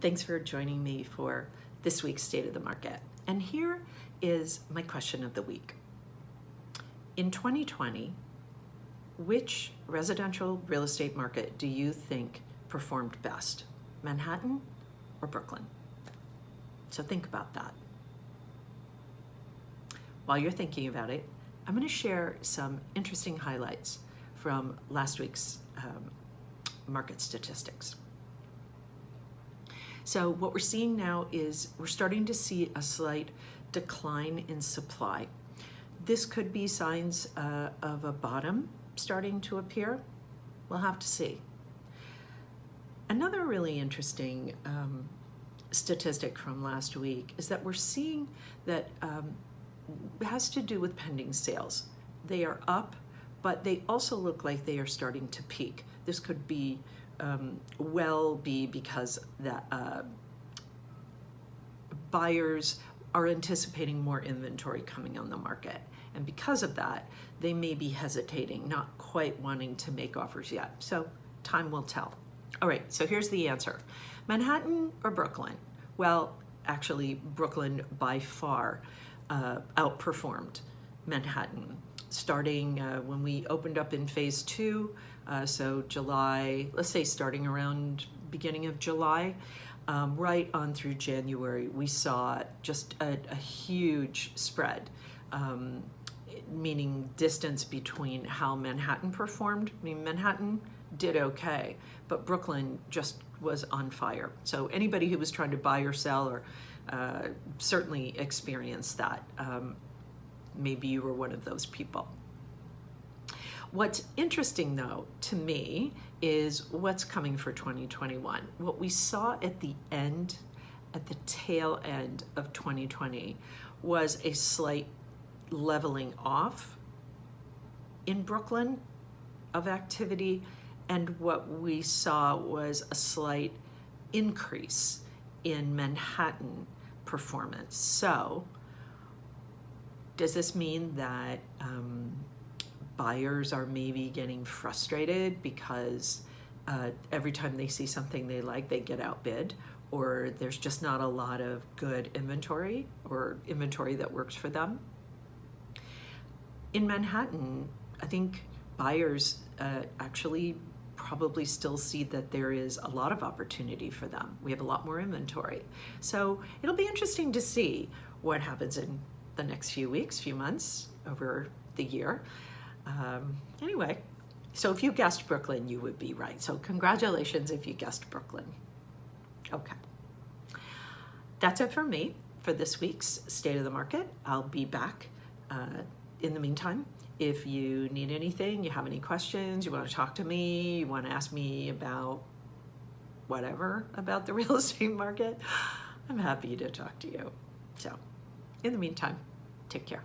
Thanks for joining me for this week's State of the Market. And here is my question of the week. In 2020, which residential real estate market do you think performed best? Manhattan or Brooklyn? So think about that. While you're thinking about it, I'm going to share some interesting highlights from last week's market statistics. So what we're seeing now is we're starting to see a slight decline in supply. This could be signs of a bottom starting to appear. We'll have to see. Another really interesting statistic from last week is that we're seeing that has to do with pending sales. They are up, but they also look like they are starting to peak. This could be well be because that buyers are anticipating more inventory coming on the market. And because of that, they may be hesitating, not quite wanting to make offers yet. So time will tell. All right, so here's the answer. Manhattan or Brooklyn? Well, actually, Brooklyn by far outperformed Manhattan. Starting when we opened up in phase 2, so July, let's say starting around beginning of July, right on through January, we saw just a huge spread, meaning distance between how Manhattan performed. I mean, Manhattan did okay, but Brooklyn just was on fire. So anybody who was trying to buy or sell or certainly experienced that. Maybe you were one of those people. What's interesting, though, to me, is what's coming for 2021. What we saw at the tail end of 2020 was a slight leveling off in Brooklyn of activity, and what we saw was a slight increase in Manhattan performance. So, does this mean that buyers are maybe getting frustrated because every time they see something they like, they get outbid, or there's just not a lot of good inventory or inventory that works for them? In Manhattan, I think buyers actually probably still see that there is a lot of opportunity for them. We have a lot more inventory. So it'll be interesting to see what happens in the next few weeks, few months, over the year. Anyway, so if you guessed Brooklyn, you would be right. So congratulations if you guessed Brooklyn. Okay. That's it for me for this week's State of the Market. I'll be back in the meantime. If you need anything, you have any questions, you want to talk to me, you want to ask me about whatever about the real estate market, I'm happy to talk to you. So in the meantime, take care.